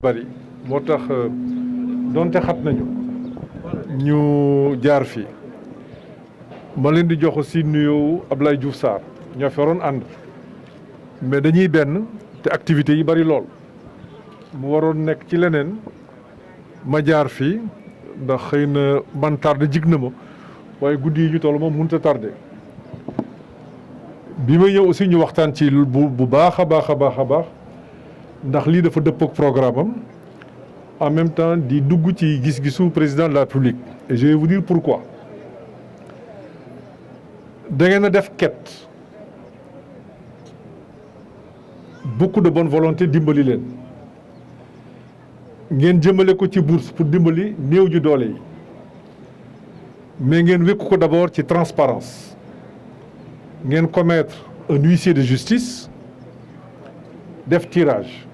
bari moo tax donte xat nañu ñu jaar fii ma leen di jox aussi nuyoo Abdoulaye Diouf Sarr ñoo fi waroon ànd mais dañuy benn te activités yi bari lool mu waroon nekk ci leneen ma jaar fii ndax xëy na man tardé jig na ma waaye guddi yi ñu toll moom mënut a tardé bi ma ñëw aussi ñu waxtaan ci bu baax a baax a baax a baax ndax lii dafa dëpp ak programme am en même temps di dugg ci gis-gisu président de la République et je vais vous dire pourquoi da ngeen a def quête beaucoup de bonne volonté dimbali leen ngeen jëmale ko ci bourse pour dimbali néew ju doole yi mais ngeen wékku ko d'abord ci transparence ngeen commettre un huissier de justice def tirage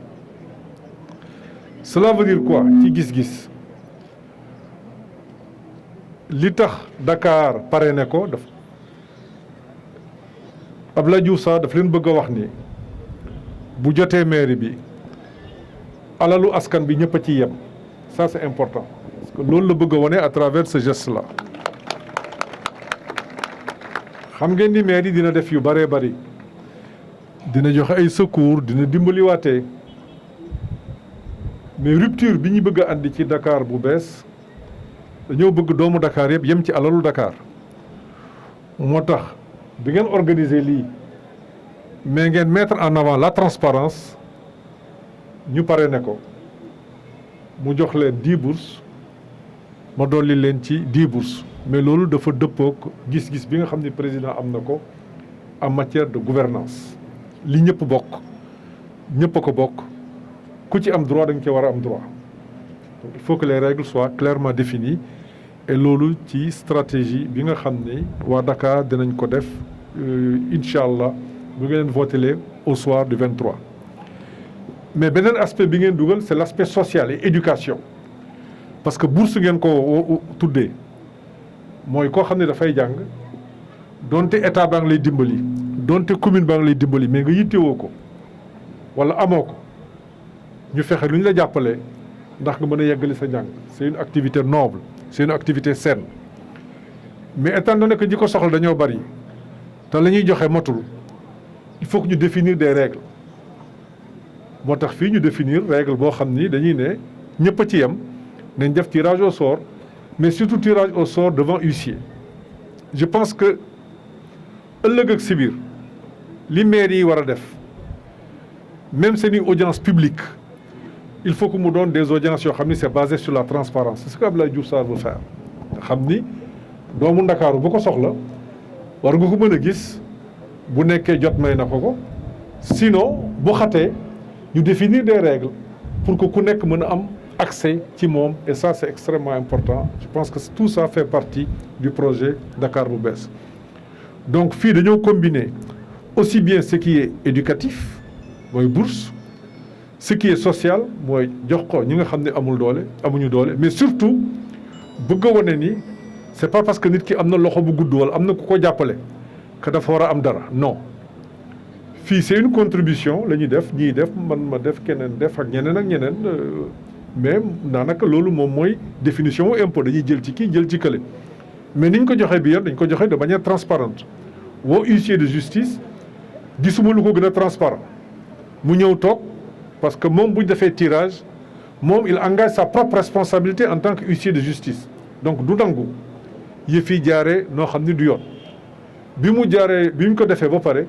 cela veut dire quoi ci gis-gis li tax Dakar parrainé ko daf Abdoulaye Diouf Sarr daf leen bëgg a wax ni bu jotee mairie bi alalu askan bi ñëpp a ci yem ça c'est important parce que loolu la bëgg a wane à travers ce geste là xam ngeen ni mairie dina def yu bëree bëri dina joxe ay secours dina dimbaliwaatee mais rupture bi ñu bëgg a andi ci Dakar bu bees dañoo bëgg doomu Dakar yëpp yem ci alalu Dakar moo tax bi ngeen organiser lii mais ngeen mettre en avant la transparence ñu parrainé ko mu jox leen 10 bourses ma dolli leen ci 10 bourses mais loolu dafa dëppook gis-gis bi nga xam ne président am na ko en matière de gouvernance li ñëpp bokk ñëpp a ko bokk ku ci am droit da nga ci war a am droit donc il faut que les règles soient clairement définies et loolu ci stratégie bi nga xam ne waa Dakar dinañ ko def incha allah bu ngeen votelee au soir du 23. mais beneen aspect bi ngeen dugal c'est l'aspect social et éducation parce que bourse ngeen ko tuddee mooy koo xam ne dafay jàng donte état baa ngi lay dimbali donte commune baa ngi lay dimbali mais nga yittewoo ko wala amoo ko ñu fexe lu ñu la jàppalee ndax nga mën a yeggali sa njàng c'est une activité noble c'est une activité saine mais étant donné que ñi ko soxla dañoo bari te la ñuy joxe motul il faut que ñu définir des règles moo tax fii ñu définir règle boo xam ni dañuy ne ñëpp a ci yem nañ def tirage au sort mais surtout tirage au sort devant huissier je pense que ëllëg ak si biir li maire yi war a def même seeni audience publique il faut que mu doon des audiences yoo xam ni c'est basé sur la transparence c'est ce que Abdoulaye Diouf Sarr veut faire xam ni doomu Ndakaaru bu ko soxla war nga ko mën a gis bu nekkee jot may na ko sinon bu xatee ñu définir des règles pour que ku nekk mën a am accès ci moom et ça c'est extrêmement important je pense que tout ça fait partie du projet Dakar bu bees donc fii dañoo combiner aussi bien ce qui est éducatif mooy bourse ce qui est social mooy jox ko ñi nga xam ne amuñu doole mais surtout bëgg a wane ni c'est pas parce que nit ki am na loxo bu gudd wala am na ku ko jàppale que dafa war a am dara non fii c'est une contribution la ñuy def ñiy def man ma def keneen def ak ñeneen mais daanaka loolu moom mooy définition impôt dañuy jël ci kii jël ci kële mais ni ñu ko joxee bi yoon dañ ko joxe de manière transparente woo huissier de justice gisuma lu ko gën a transparent mu ñëw toog parce que moom bu ñu defee tirage moom il engage sa propre responsabilité en tant que huissier de justice donc du nangu yëf yi jaaree noo xam ni du yoon bi ñu ko defee ba pare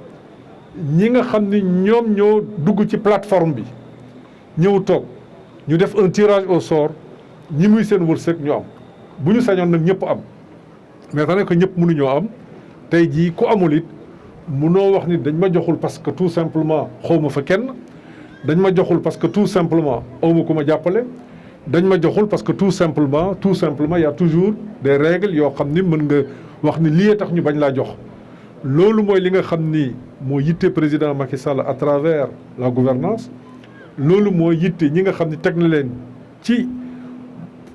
ñi nga xam ni ñoom ñoo dugg ci plateforme bi ñëw toog ñu def un tirage au sort ñi muy seen wërsëg ñu am bu ñu sañoon nag ñëpp am mais tax que ñëpp mënuñoo am tey jii ku amul it mënoo wax ni dañ ma joxul parce que tout simplement xawma fa kenn dañ ma joxul parce que tout simplement awma ku ma jàppale dañ ma joxul parce que tout simplement y a toujours des règles yoo xam ni mën nga wax ni lii tax ñu bañ laa jox loolu mooy li nga xam ni moo yitte président Macky Sall à travers la gouvernance loolu moo yitte ñi nga xam ni teg na leen ci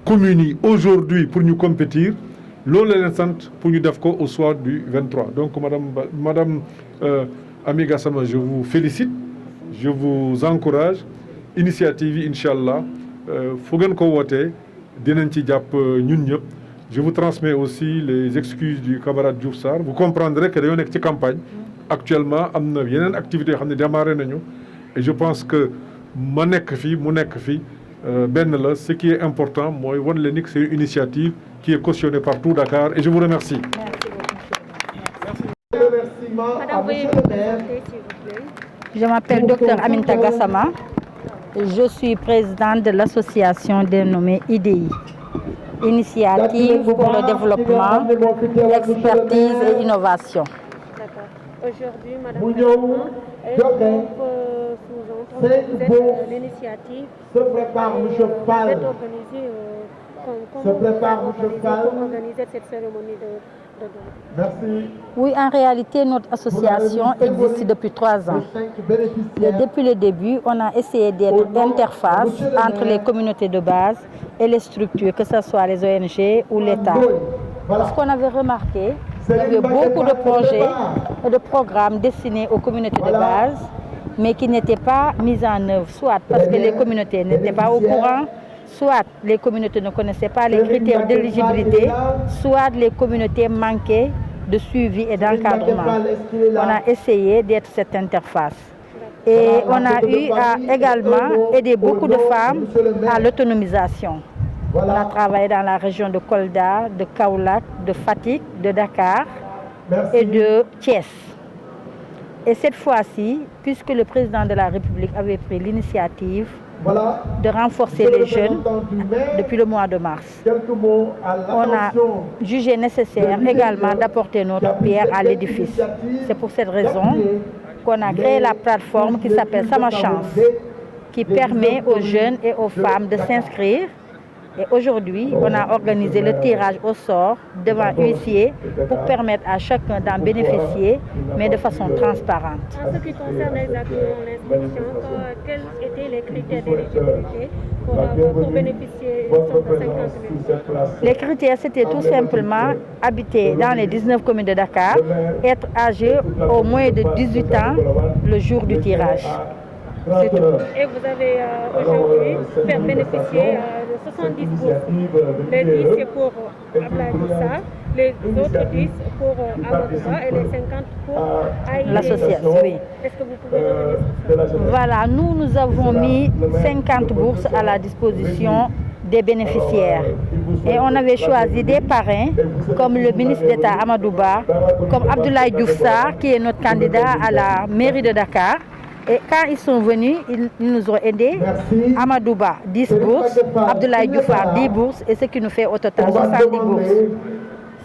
communes yi aujourd'hui pour ñu compétir loolu la leen sant pour ñu def ko au soir du 23 donc madame Amy Gassama je vous félicite je vous encourage initiative yi incha allah fu ngeen ko wootee dinañ ci jàpp ñun ñëpp. Je vous transmets aussi les excuses du camarade Diouf Sarr. Vous comprendrez que dañoo nekk ci campagne actuellement am na yeneen activités yoo xam ne démarré nañu et je pense que ma nekk fii mu nekk fii benn la. Ce qui est important mooy wan leen ni que c'est une initiative qui est cautionnée par tout Dakar et je vous remercie. Madame, veuillez vous présenter, s'il vous plaît. Je m'appelle Dr Aminta Gassama. Je suis présidente de l'association dénommée IDI, Initiative pour le développement, expertise et innovation. D'accord. Aujourd'hui, Madame est-ce qu'on peut sous-entendre que vous êtes l'initiative vous êtes organisée comment pour organiser cette cérémonie de don? Merci. Oui, en réalité, notre association existe depuis 3 ans. Et depuis le début, on a essayé d'être interface entre les communautés de base et les structures, que ce soit les ONG ou l'État. Ce qu'on avait remarqué, il y avait beaucoup de projets et de programmes destinés aux communautés de base, mais qui n'étaient pas mis en œuvre, soit parce que les communautés n'étaient pas au courant, soit les communautés ne connaissaient pas les critères d'éligibilité, soit les communautés manquaient de suivi et d'encadrement. On a essayé d'être cette interface. Et on a eu à également aider beaucoup de femmes à l'autonomisation. On a travaillé dans la région de Kolda, de Kaolack, de Fatick, de Dakar et de Thiès. Et cette fois-ci, puisque le président de la République avait pris l'initiative de renforcer les jeunes depuis le mois de mars, on a jugé nécessaire également d'apporter notre pierre à l'édifice. C'est pour cette raison qu'on a créé la plateforme qui s'appelle Sama Chance, qui permet aux jeunes et aux femmes de s'inscrire. Et aujourd'hui, on a organisé le tirage au sort devant huissier pour permettre à chacun d'en bénéficier, mais de façon transparente. En ce qui concerne exactement l'inscription, quels étaient les critères d'éligibilité pour bénéficier de 50 000 €? Les critères, c'était tout simplement habiter dans les 19 communes de Dakar, être âgé au moins de 18 ans le jour du tirage. Et vous avez aujourd'hui fait bénéficier de 70 bourses. Les 10 c'est pour Abdoulaye Moussa, les autres 10 pour Amadouba et les 50 pour l'association. Oui. Est-ce que vous pouvez revenir sur ça? Voilà, nous avons mis 50 bourses à la disposition des bénéficiaires. Et on avait choisi des parrains comme le ministre d'État Amadouba, comme Abdoulaye Diouf Sarr qui est notre candidat à la mairie de Dakar. Et quand ils sont venus, ils nous ont aidés. Amadouba, 10 bourses, Abdoulaye Diouf Sarr, 10 bourses, et ce qui nous fait au total 70 bourses.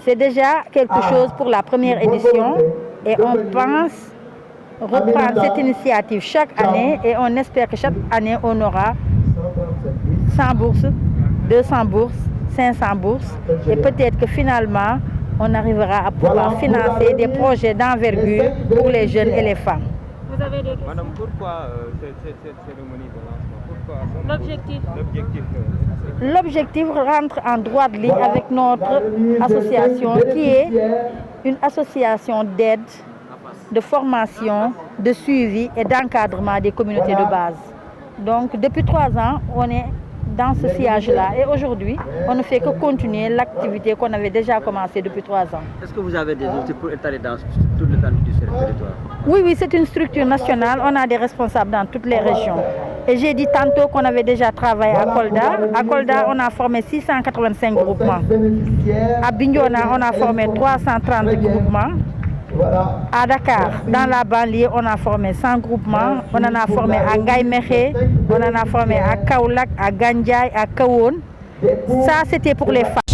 C'est déjà quelque chose pour la première édition et on pense reprendre cette initiative chaque année et on espère que chaque année on aura 100 bourses, 200 bourses, 500 bourses et peut-être que finalement on arrivera à pouvoir financer des projets d'envergure pour les jeunes et les femmes. Vous avez des questions? Madame, pourquoi cette cérémonie de lancement? L'objectif L'objectif rentre en droite ligne avec notre association qui est une association d'aide, de formation, de suivi et d'encadrement des communautés de base. Donc depuis 3 ans, on est dans ce sillage-là et aujourd'hui, on ne fait que continuer l'activité qu'on avait déjà commencée depuis 3 ans. Est-ce que vous avez des outils pour étaler dans toute l'étendue du territoire? Oui, c'est une structure nationale. On a des responsables dans toutes les régions. Et j'ai dit tantôt qu'on avait déjà travaillé à Kolda. À Kolda, on a formé 685 groupements. À Bignona, on a formé 330 groupements. À Dakar, dans la banlieue, on a formé 100 groupements. On en a formé à Ngaïmekhé, on en a formé à Kaolack, à Gandiaye, à Kahone. Ça, c'était pour les femmes.